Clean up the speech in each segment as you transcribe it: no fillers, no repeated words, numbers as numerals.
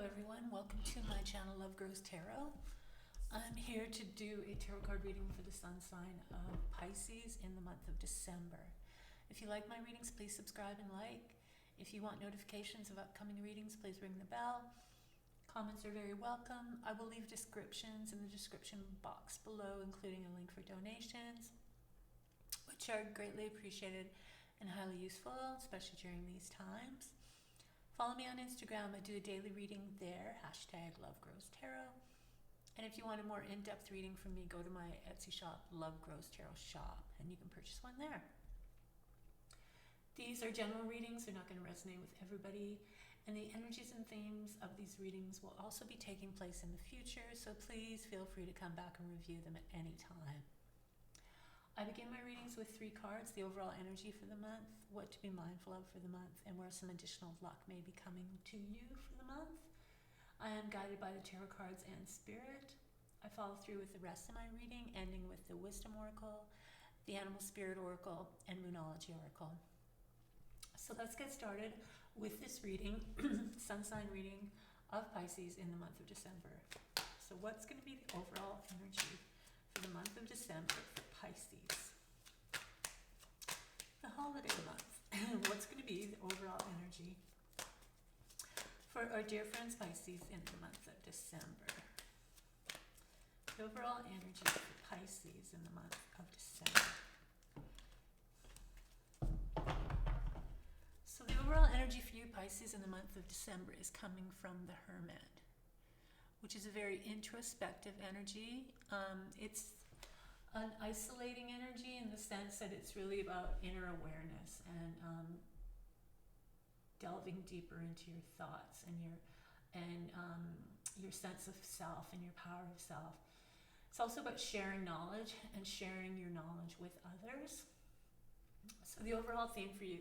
everyone, welcome to my channel Love Grows Tarot. I'm here to do a tarot card reading for the sun sign of Pisces in the month of December. If you like my readings, please subscribe and like. If you want notifications of upcoming readings, please ring the bell. Comments are very welcome. I will leave descriptions in the description box below, including a link for donations, which are greatly appreciated and highly useful, especially during these times. Follow me on Instagram. I do a daily reading there, #LoveGrowsTarot. And if you want a more in-depth reading from me, go to my Etsy shop, Love Grows Tarot Shop, and you can purchase one there. These are general readings. They're not going to resonate with everybody. And the energies and themes of these readings will also be taking place in the future, so please feel free to come back and review them at any time. I begin my readings with 3 cards: the overall energy for the month, what to be mindful of for the month, and where some additional luck may be coming to you for the month. I am guided by the tarot cards and spirit. I follow through with the rest of my reading, ending with the Wisdom Oracle, the Animal Spirit Oracle, and Immunology Oracle. So let's get started with this reading, sun sign reading of Pisces in the month of December. So what's going to be the overall energy for the month of December for Pisces? The holiday month. What's going to be the overall energy for our dear friends Pisces in the month of December? The overall energy for Pisces in the month of December. So the overall energy for you Pisces in the month of December is coming from the Hermit, which is a very introspective energy. It's an isolating energy in the sense that it's really about inner awareness and delving deeper into your thoughts and your sense of self and your power of self. It's also about sharing knowledge and sharing your knowledge with others. So the overall theme for you,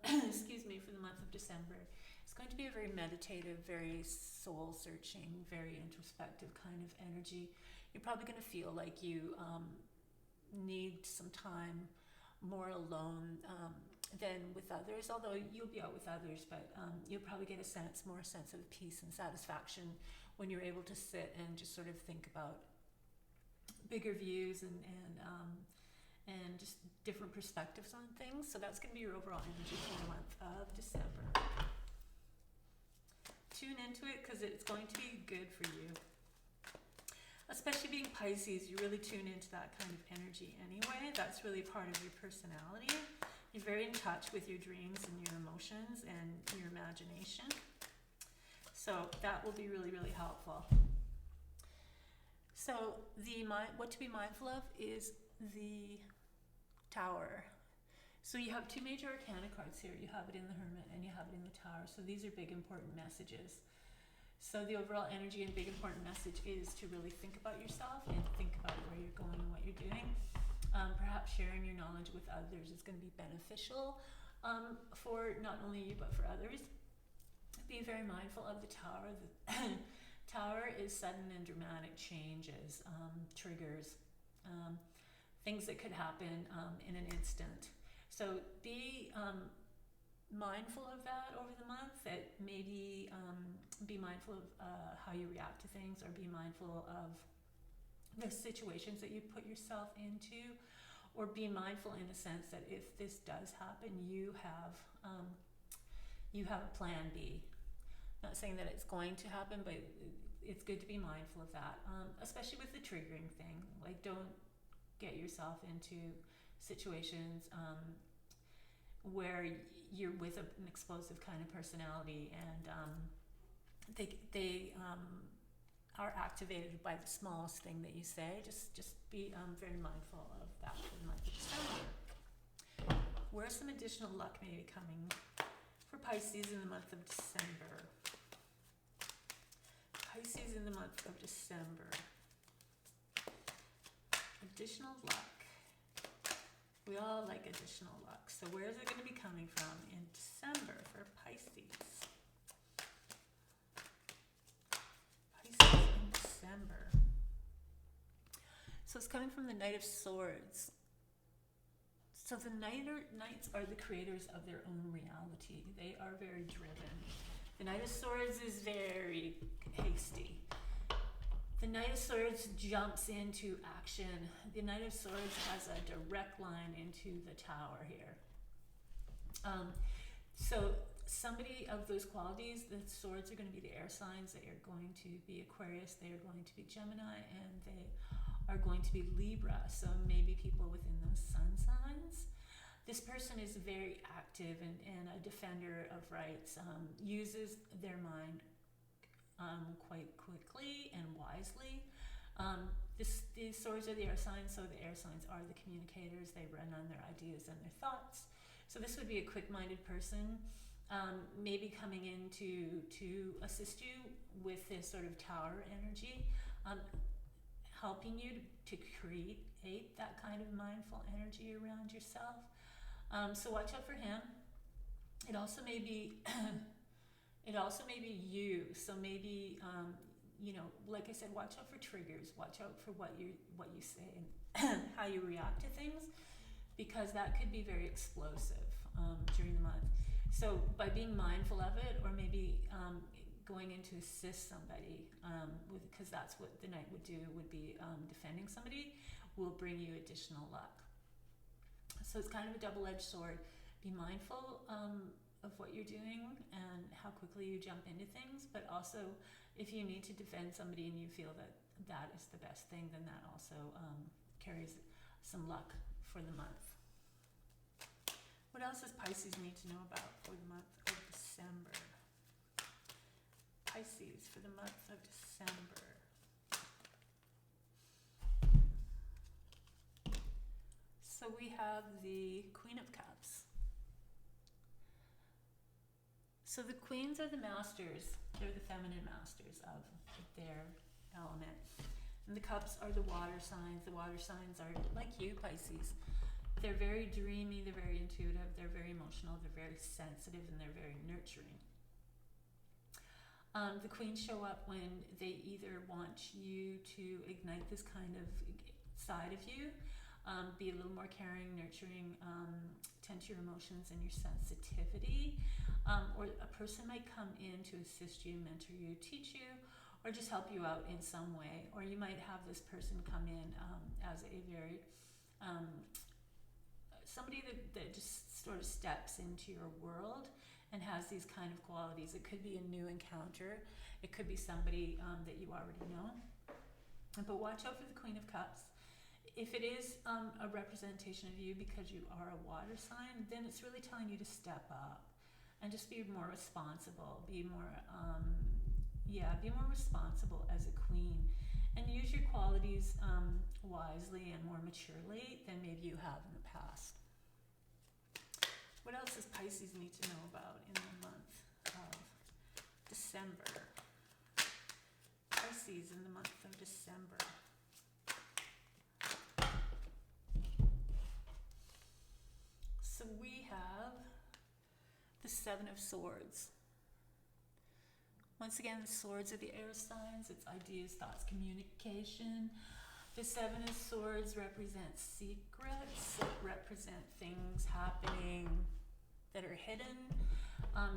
excuse me, for the month of December is going to be a very meditative, very soul-searching, very introspective kind of energy. You're probably going to feel like you need some time more alone than with others, although you'll be out with others, but you'll probably get more sense of peace and satisfaction when you're able to sit and just sort of think about bigger views and just different perspectives on things. So that's going to be your overall energy for the month of December. Tune into it because it's going to be good for you. Especially being Pisces, you really tune into that kind of energy anyway. That's really part of your personality. You're very in touch with your dreams and your emotions and your imagination. So that will be really, really helpful. So what to be mindful of is the Tower. So you have 2 major arcana cards here. You have it in the Hermit and you have it in the Tower. So these are big, important messages. So the overall energy and big important message is to really think about yourself and think about where you're going and what you're doing. Perhaps sharing your knowledge with others is going to be beneficial for not only you but for others. Be very mindful of the Tower. The Tower is sudden and dramatic changes, triggers, things that could happen in an instant. So be mindful of that over the month, that maybe be mindful of how you react to things, or be mindful of the situations that you put yourself into, or be mindful in the sense that if this does happen, you have a plan B. Not saying that it's going to happen, but it's good to be mindful of that, especially with the triggering thing. Like, don't get yourself into situations where you're with an explosive kind of personality and they are activated by the smallest thing that you say. Just be very mindful of that for the month of December. Where some additional luck may be coming for Pisces in the month of December? Pisces in the month of December. Additional luck. We all like additional luck. So where is it going to be coming from in December for Pisces? Pisces in December. So it's coming from the Knight of Swords. So the Knights are the creators of their own reality. They are very driven. The Knight of Swords is very hasty. The Knight of Swords jumps into action. The Knight of Swords has a direct line into the Tower here. So somebody of those qualities, the swords are going to be the air signs. They are going to be Aquarius, they are going to be Gemini, and they are going to be Libra. So maybe people within those sun signs. This person is very active and a defender of rights, uses their mind quite quickly and wisely. These swords are the air signs, so the air signs are the communicators. They run on their ideas and their thoughts. So this would be a quick-minded person, maybe coming in to assist you with this sort of Tower energy, helping you to create that kind of mindful energy around yourself. So watch out for him. It also may be you. So maybe like I said, watch out for triggers. Watch out for what you say and how you react to things, because that could be very explosive during the month. So by being mindful of it, or maybe going in to assist somebody, because that's what the Knight would do, would be defending somebody, will bring you additional luck. So it's kind of a double-edged sword. Be mindful of what you're doing and how quickly you jump into things, but also if you need to defend somebody and you feel that that is the best thing, then that also carries some luck for the month. What else does Pisces need to know about for the month of December? Pisces for the month of December. So we have the Queen of Cups. So the queens are the masters. They're the feminine masters of their element. And the cups are the water signs. The water signs are like you, Pisces. They're very dreamy, they're very intuitive, they're very emotional, they're very sensitive, and they're very nurturing. The queens show up when they either want you to ignite this kind of side of you, be a little more caring, nurturing, tend to your emotions and your sensitivity, or a person might come in to assist you, mentor you, teach you, or just help you out in some way. Or you might have this person come in as a very somebody that just sort of steps into your world and has these kind of qualities. It could be a new encounter. It could be somebody that you already know. But watch out for the Queen of Cups. If it is a representation of you because you are a water sign, then it's really telling you to step up and just be more responsible. Be more responsible as a queen, and use your qualities wisely and more maturely than maybe you have in the past. What else does Pisces need to know about in the month of December? Pisces in the month of December. So we have the Seven of Swords. Once again, the swords are the air signs. It's ideas, thoughts, communication. The Seven of Swords represents secrets. It represent things happening that are hidden.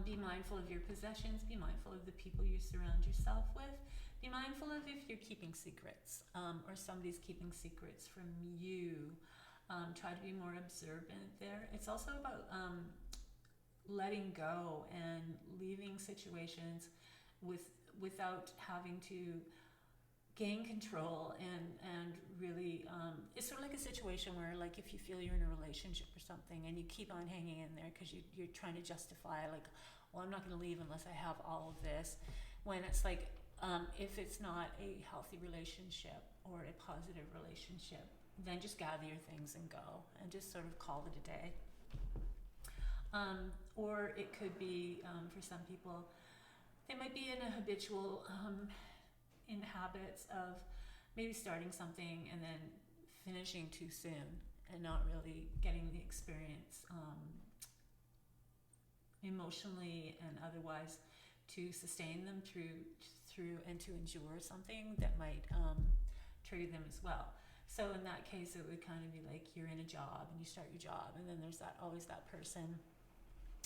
Be mindful of your possessions. Be mindful of the people you surround yourself with. Be mindful of if you're keeping secrets, or somebody's keeping secrets from you. Try to be more observant there. It's also about letting go and leaving situations without having to gain control and really it's sort of like a situation where, like, if you feel you're in a relationship or something and you keep on hanging in there because you're trying to justify, like, well, I'm not going to leave unless I have all of this, when it's like if it's not a healthy relationship or a positive relationship, then just gather your things and go and just sort of call it a day. Or it could be, for some people, they might be in a habitual in habits of maybe starting something and then finishing too soon and not really getting the experience emotionally and otherwise to sustain them through and to endure something that might trigger them as well. So in that case, it would kind of be like you're in a job and you start your job, and then there's always that person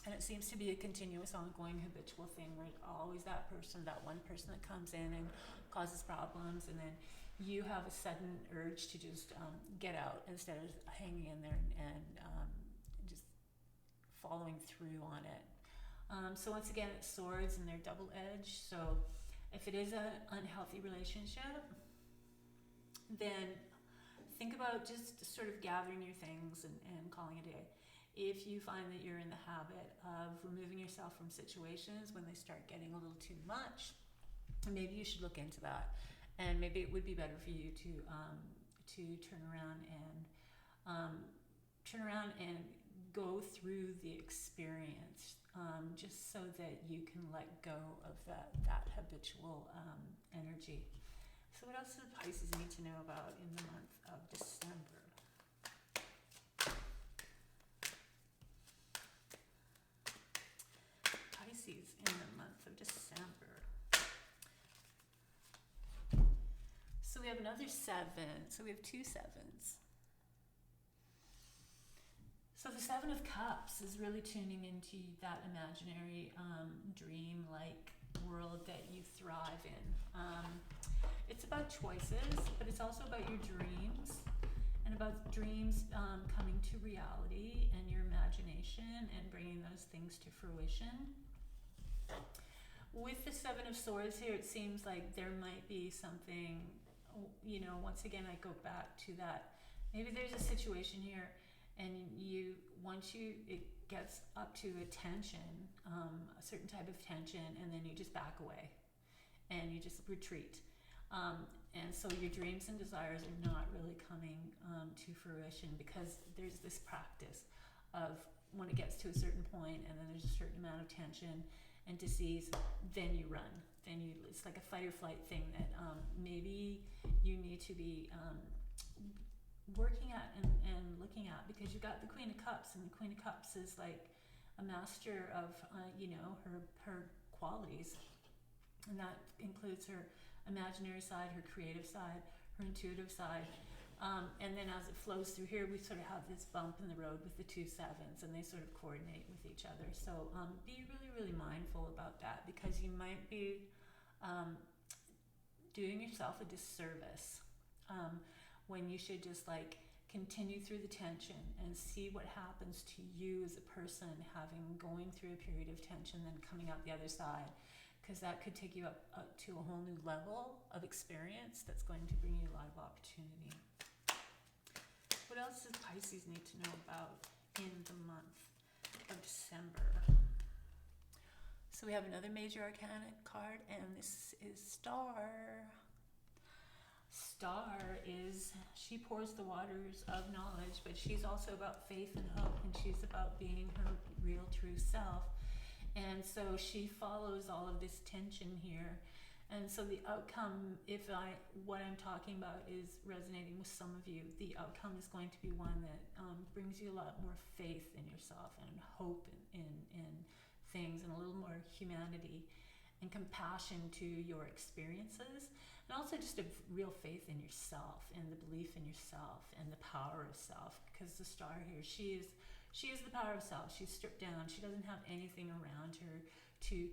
And it seems to be a continuous, ongoing, habitual thing where always that person, that one person that comes in and causes problems, and then you have a sudden urge to just get out instead of hanging in there and just following through on it. So once again, it's swords and they're double-edged. So if it is an unhealthy relationship, then think about just sort of gathering your things and calling it a day. If you find that you're in the habit of removing yourself from situations when they start getting a little too much, maybe you should look into that. And maybe it would be better for you to turn around and go through the experience, just so that you can let go of that habitual energy. So what else does Pisces need to know about in the month of December? Pisces in the month of December. So we have another 7. So we have 2 sevens. So the 7 of Cups is really tuning into that imaginary dream-like world that you thrive in. It's about choices, but it's also about your dreams, and about dreams coming to reality and your imagination and bringing those things to fruition. With the 7 of Swords here, it seems like there might be something, once again, I go back to that. Maybe there's a situation here, and once it gets up to a tension, a certain type of tension, and then you just back away, and you just retreat. And so your dreams and desires are not really coming to fruition, because there's this practice of when it gets to a certain point, and then there's a certain amount of tension and disease, then you run. It's like a fight or flight thing that maybe you need to be working at and looking at, because you've got the Queen of Cups, and the Queen of Cups is like a master of her qualities, and that includes her imaginary side, her creative side, her intuitive side, and then as it flows through here, we sort of have this bump in the road with the 2 sevens, and they sort of coordinate with each other. So be really, really mindful about that, because you might be doing yourself a disservice when you should just continue through the tension and see what happens to you as a person, going through a period of tension, then coming out the other side, because that could take you up to a whole new level of experience that's going to bring you a lot of opportunity. What else does Pisces need to know about in the month of December? So we have another major arcana card, and this is Star. Star she pours the waters of knowledge, but she's also about faith and hope, and she's about being her real true self. And so she follows all of this tension here. And so the outcome, what I'm talking about is resonating with some of you, the outcome is going to be one that brings you a lot more faith in yourself and hope in things, and a little more humanity and compassion to your experiences, and also just a real faith in yourself and the belief in yourself and the power of self, because the Star here, she is the power of self. She's stripped down. She doesn't have anything around her to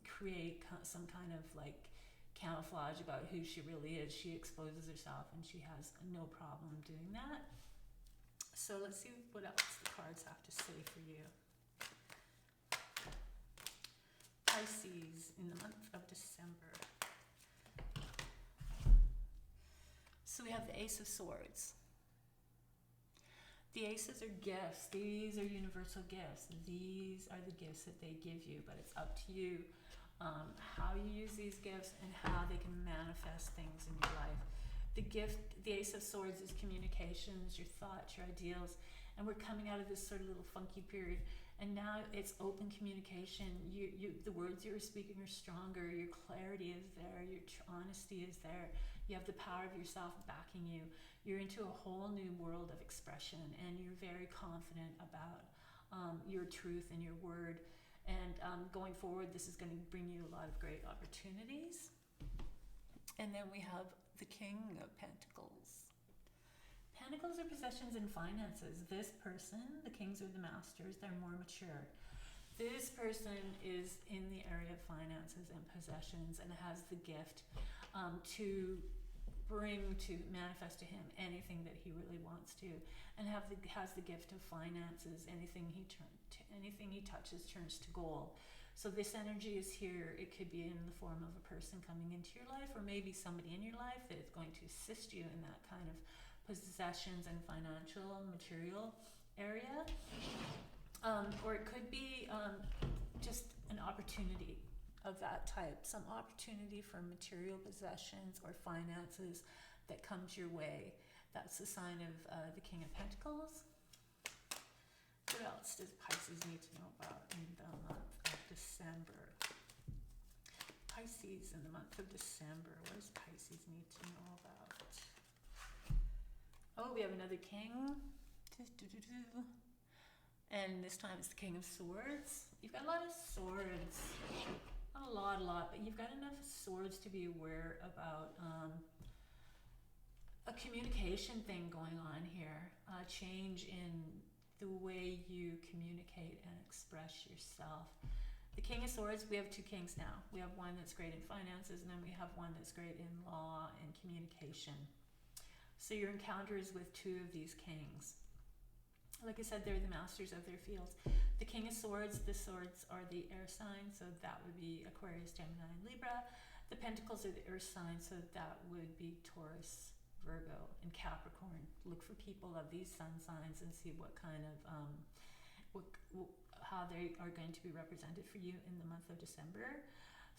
create some kind of camouflage about who she really is. She exposes herself, and she has no problem doing that. So let's see what else the cards have to say for you. Pisces in the month of December. So we have the Ace of Swords. The aces are gifts. These are universal gifts. These are the gifts that they give you, but it's up to you how you use these gifts and how they can manifest things in your life. The Ace of Swords is communications, your thoughts, your ideals, and we're coming out of this sort of little funky period, and now it's open communication. The words you're speaking are stronger, your clarity is there, your honesty is there, you have the power of yourself backing you. You're into a whole new world of expression, and you're very confident about your truth and your word. And going forward, this is going to bring you a lot of great opportunities. And then we have the King of Pentacles. Pentacles are possessions and finances. This person, the Kings or the Masters, they're more mature. This person is in the area of finances and possessions and has the gift to manifest to him anything that he really wants to, and has the gift of finances. Anything he touches turns to gold. So this energy is here. It could be in the form of a person coming into your life, or maybe somebody in your life that is going to assist you in that kind of possessions and financial material area. Or it could be just an opportunity of that type, some opportunity for material possessions or finances that comes your way. That's the sign of the King of Pentacles. What else does Pisces need to know about in the month of December? Pisces in the month of December. What does Pisces need to know about? Oh, we have another king. And this time it's the King of Swords. You've got a lot of swords. Not a lot, but you've got enough swords to be aware about a communication thing going on here. A change in the way you communicate and express yourself. The King of Swords, we have two kings now. We have one that's great in finances, and then we have one that's great in law and communication. So your encounters with two of these kings. Like I said, they're the masters of their fields. The King of Swords, the swords are the air signs, so that would be Aquarius, Gemini, and Libra. The Pentacles are the earth signs, so that would be Taurus, Virgo, and Capricorn. Look for people of these sun signs and see what kind of, how they are going to be represented for you in the month of December.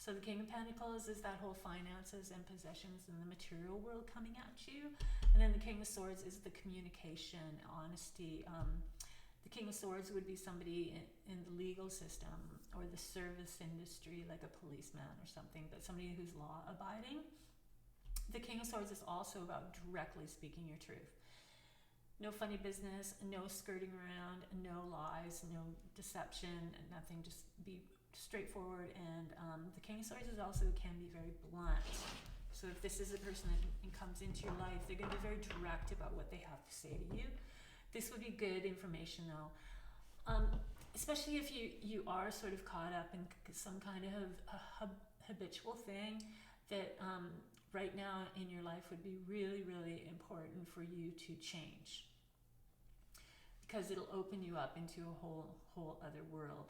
So the King of Pentacles is that whole finances and possessions in the material world coming at you. And then the King of Swords is the communication, honesty. The King of Swords would be somebody in the legal system or the service industry, like a policeman or something, but somebody who's law abiding. The King of Swords is also about directly speaking your truth. No funny business, no skirting around, no lies, no deception, nothing. Just be straightforward. And the King of Swords is also can be very blunt. So if this is a person that comes into your life, they're going to be very direct about what they have to say to you. This would be good information though. Especially if you are sort of caught up in some kind of a habitual thing that right now in your life would be really, really important for you to change. Because it'll open you up into a whole other world.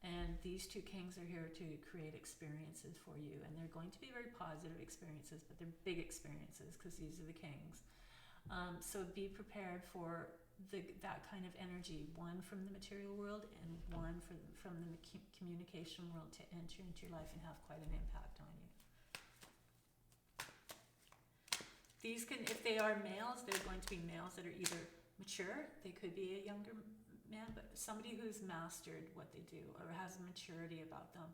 And these two kings are here to create experiences for you. And they're going to be very positive experiences, but they're big experiences because these are the kings. So be prepared for that kind of energy, one from the material world and one from the communication world to enter into your life and have quite an impact on you. These can, if they are males, they're going to be males that are either mature, they could be a younger man, but somebody who's mastered what they do or has maturity about them.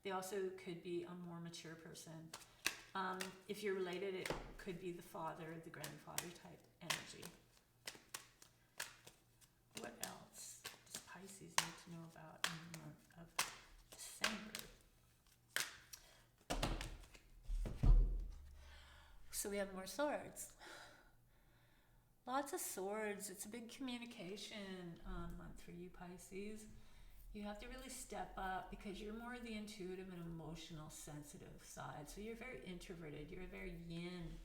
They also could be a more mature person. If you're related, it could be the father, the grandfather type energy. What else does Pisces need to know about in the month of December? So we have more swords. Lots of swords. It's a big communication month for you, Pisces. You have to really step up because you're more the intuitive and emotional, sensitive side. So you're very introverted. You're a very yin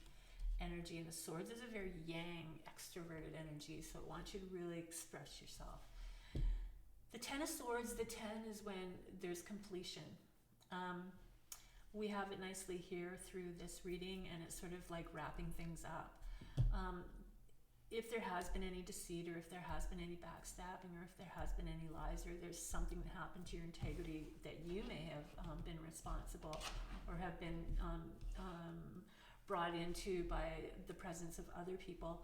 energy, and the swords is a very yang, extroverted energy. So it wants you to really express yourself. The Ten of Swords, the 10 is when there's completion. We have it nicely here through this reading, and it's sort of like wrapping things up. If there has been any deceit, or if there has been any backstabbing, or if there has been any lies, or there's something that happened to your integrity that you may have been responsible or have been brought into by the presence of other people,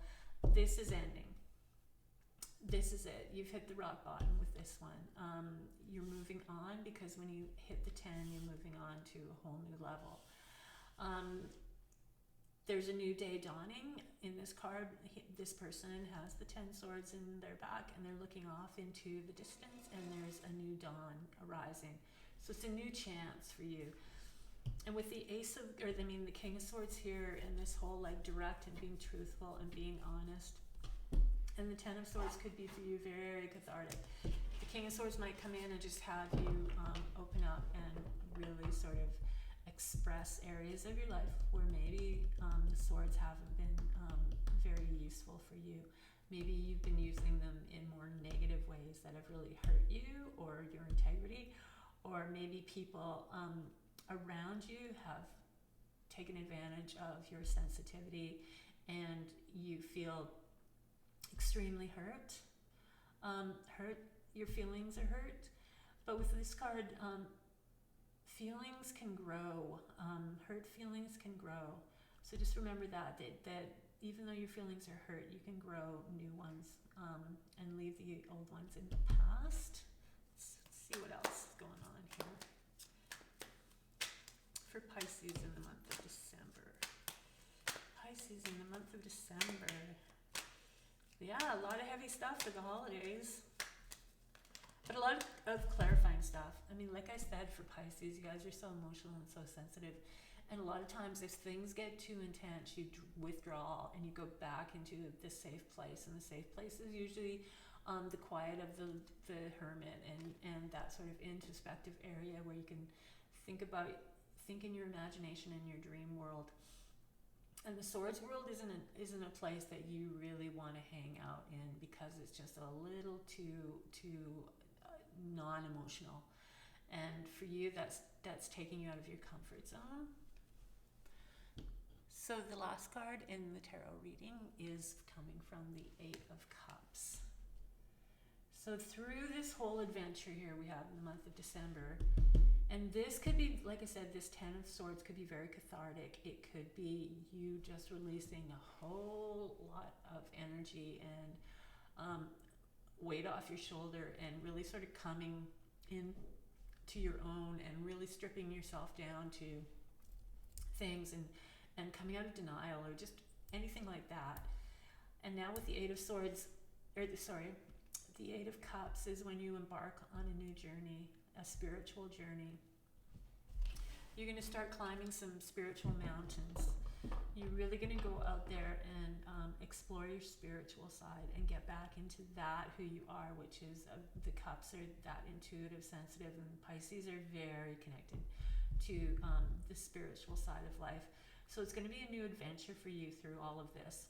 this is ending. This is it. You've hit the rock bottom with this one. You're moving on because when you hit the 10, you're moving on to a whole new level. There's a new day dawning. In this card, this person has the 10 swords in their back and they're looking off into the distance, and there's a new dawn arising. So it's a new chance for you. And with the the King of Swords here, and this whole like direct and being truthful and being honest, And the Ten of Swords could be for you very cathartic. The King of Swords might come in and just have you open up and really sort of express areas of your life where maybe the swords haven't been very useful for you. Maybe you've been using them in more negative ways that have really hurt you or your integrity, or maybe people around you have taken advantage of your sensitivity and you feel extremely hurt. Your feelings are hurt. But with this card, feelings can grow. Hurt feelings can grow. So just remember that even though your feelings are hurt, you can grow new ones and leave the old ones in the past. Let's see what else is going on here. For Pisces in the month of December. Pisces in the month of December. Yeah, a lot of heavy stuff for the holidays. But a lot of clarifying stuff. I mean, like I said, for Pisces, you guys are so emotional and so sensitive. And a lot of times if things get too intense, you withdraw and you go back into the safe place. And the safe place is usually the quiet of the hermit and that sort of introspective area where you can think in your imagination in your dream world. And the swords world isn't a place that you really want to hang out in because it's just a little too non-emotional. And for you, that's taking you out of your comfort zone. So the last card in the tarot reading is coming from the Eight of Cups. So through this whole adventure here we have in the month of December, and this could be, like I said, this Ten of Swords could be very cathartic. It could be you just releasing a whole lot of energy and weight off your shoulder and really sort of coming in to your own and really stripping yourself down to things and coming out of denial or just anything like that. And now with the Eight of Swords, the Eight of Cups is when you embark on a new journey, a spiritual journey. You're going to start climbing some spiritual mountains. You're really going to go out there and explore your spiritual side and get back into that who you are, which is the Cups are that intuitive, sensitive, and Pisces are very connected to the spiritual side of life. So it's going to be a new adventure for you through all of this.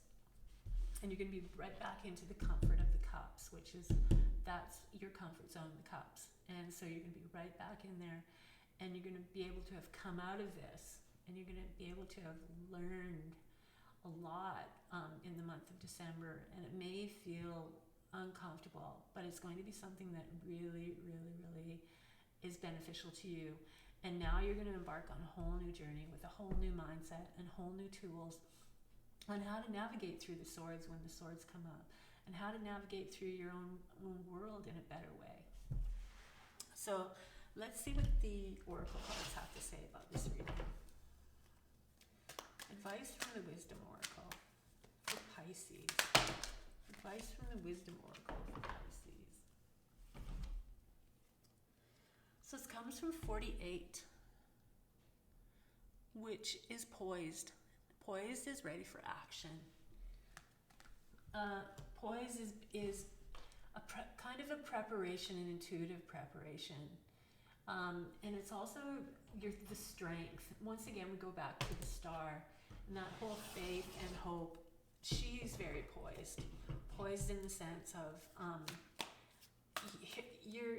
And you're going to be right back into the comfort of the Cups, that's your comfort zone, the Cups. And so you're going to be right back in there, and you're going to be able to have come out of this, and you're going to be able to have learned a lot in the month of December. And it may feel uncomfortable, but it's going to be something that really, really, really is beneficial to you. And now you're going to embark on a whole new journey with a whole new mindset and whole new tools on how to navigate through the swords when the swords come up, and how to navigate through your own world in a better way. So let's see what the oracle cards have to say about this reading. Advice from the Wisdom Oracle for Pisces. Advice from the Wisdom Oracle for Pisces. So it comes from 48, which is poised. Poised is ready for action. Poise is kind of a preparation, an intuitive preparation. And it's also the strength. Once again, we go back to the star and that whole faith and hope. She's very poised. Poised in the sense of your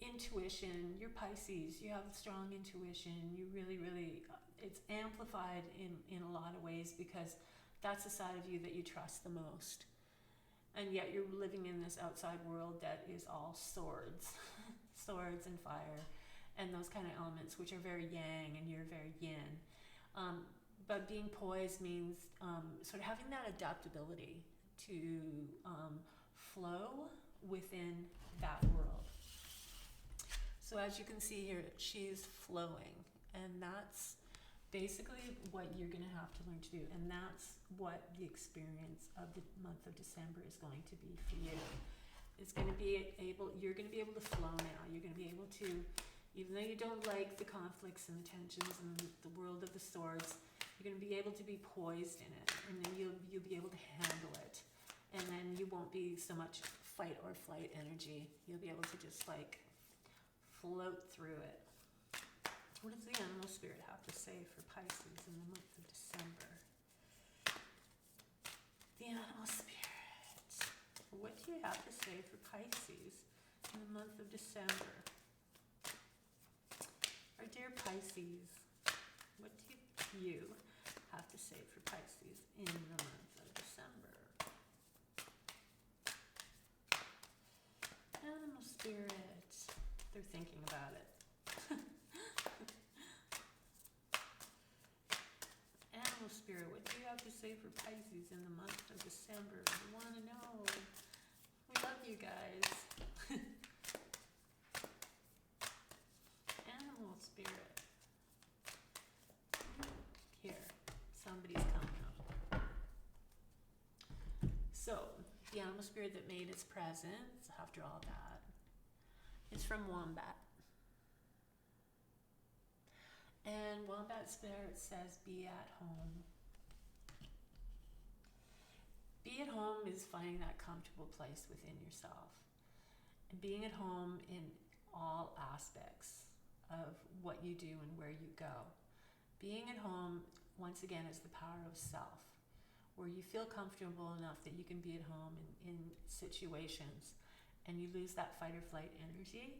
intuition, your Pisces, you have strong intuition. You really, really, it's amplified in a lot of ways because that's the side of you that you trust the most. And yet you're living in this outside world that is all swords, swords and fire, and those kind of elements, which are very yang, and you're very yin. But being poised means sort of having that adaptability to flow within that world. So as you can see here, she's flowing, and that's basically what you're going to have to learn to do, and that's what the experience of the month of December is going to be for you. It's going to be you're going to be able to flow now. You're going to be able to, even though you don't like the conflicts and the tensions and the world of the swords, you're going to be able to be poised in it, and then you'll be able to handle it. And then you won't be so much fight or flight energy. You'll be able to just like float through it. What does the animal spirit have to say for Pisces in the month of December? The animal spirit. What do you have to say for Pisces in the month of December? Our dear Pisces, what do you have to say for Pisces in the month of December? Animal spirit. They're thinking about it. Animal spirit, what do you have to say for Pisces in the month of December? We want to know. We love you guys. Animal spirit. Here, somebody's coming up. So, the animal spirit that made its presence after all that is from Wombat. And Wombat Spirit says, be at home. Be at home is finding that comfortable place within yourself. And being at home in all aspects of what you do and where you go. Being at home, once again, is the power of self, where you feel comfortable enough that you can be at home in situations and you lose that fight or flight energy.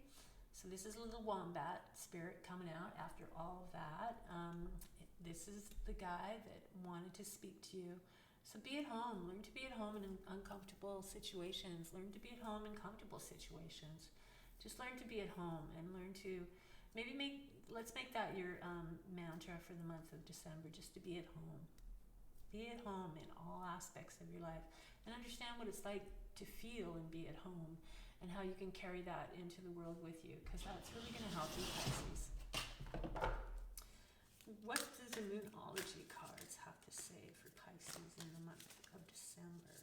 So this is a little Wombat spirit coming out after all of that. This is the guy that wanted to speak to you. So be at home. Learn to be at home in uncomfortable situations. Learn to be at home in comfortable situations. Just learn to be at home and learn to let's make that your mantra for the month of December, just to be at home. Be at home in all aspects of your life and understand what it's like to feel and be at home, and how you can carry that into the world with you, because that's really going to help you, Pisces. What does the Immunology cards have to say for Pisces in the month of December?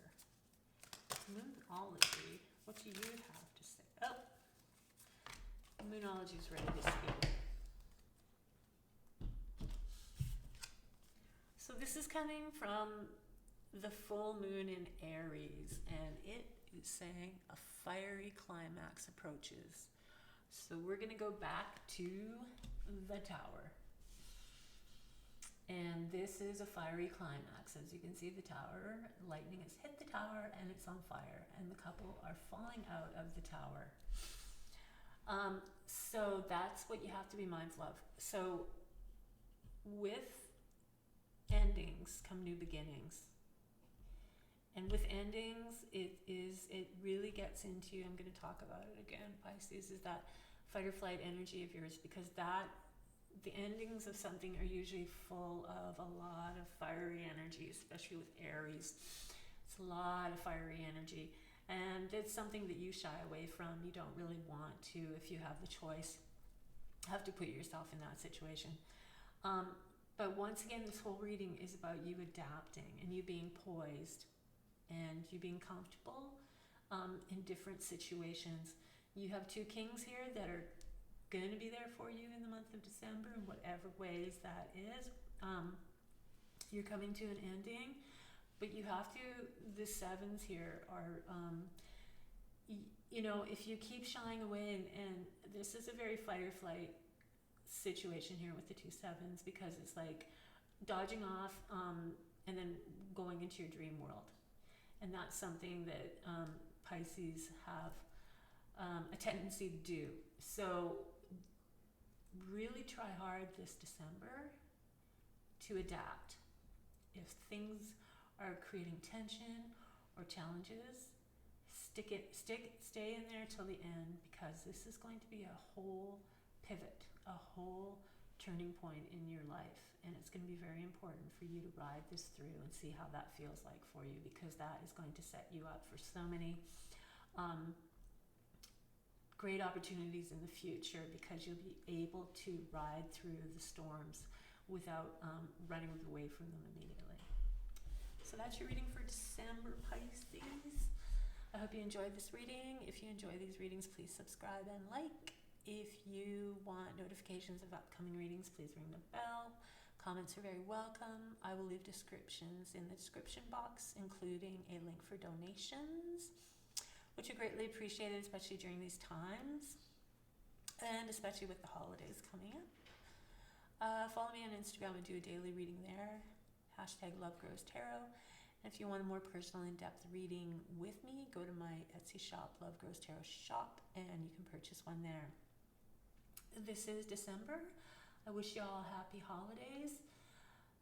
Immunology, what do you have to say? Oh, Immunology is ready to speak. So this is coming from the full moon in Aries, and it is saying a fiery climax approaches. So we're going to go back to the Tower. And this is a fiery climax. As you can see, the Tower, lightning has hit the Tower and it's on fire, and the couple are falling out of the Tower. So that's what you have to be mindful of. So with endings come new beginnings. And with endings, it really gets into, I'm going to talk about it again, Pisces, is that fight or flight energy of yours, because the endings of something are usually full of a lot of fiery energy, especially with Aries. It's a lot of fiery energy. And it's something that you shy away from. You don't really want to, if you have the choice, have to put yourself in that situation. But once again, this whole reading is about you adapting and you being poised and you being comfortable in different situations. You have two kings here that are going to be there for you in the month of December in whatever ways that is. You're coming to an ending, but you have to, the sevens here are, if you keep shying away, and this is a very fight or flight situation here with the two sevens, because it's like dodging off and then going into your dream world. And that's something that Pisces have a tendency to do. So really try hard this December to adapt. If things are creating tension or challenges, stay in there till the end, because this is going to be a whole pivot, a whole turning point in your life, and it's going to be very important for you to ride this through and see how that feels like for you, because that is going to set you up for so many great opportunities in the future, because you'll be able to ride through the storms without running away from them immediately. So that's your reading for December, Pisces. I hope you enjoyed this reading. If you enjoy these readings, please subscribe and like. If you want notifications of upcoming readings, please ring the bell. Comments are very welcome. I will leave descriptions in the description box, including a link for donations, which are greatly appreciated, especially during these times, and especially with the holidays coming up. Follow me on Instagram and do a daily reading there. Hashtag lovegrowstarot. And if you want a more personal, in-depth reading with me, go to my Etsy shop, Love Grows Tarot Shop, and you can purchase one there. This is December. I wish you all happy holidays.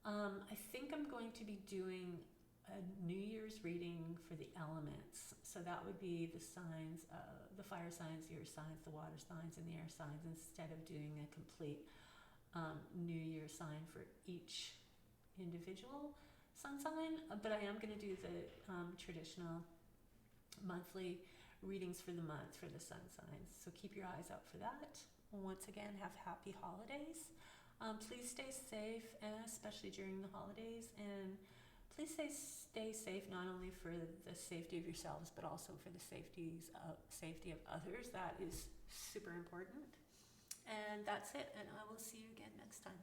I think I'm going to be doing a New Year's reading for the elements. So that would be the signs, the fire signs, the earth signs, the water signs, and the air signs, instead of doing a complete New Year sign for each individual sun sign. But I am going to do the traditional monthly readings for the month for the sun signs. So keep your eyes out for that. Once again, have happy holidays. Please stay safe, especially during the holidays, and please stay safe not only for the safety of yourselves, but also for the safety of others. That is super important. And that's it, and I will see you again next time.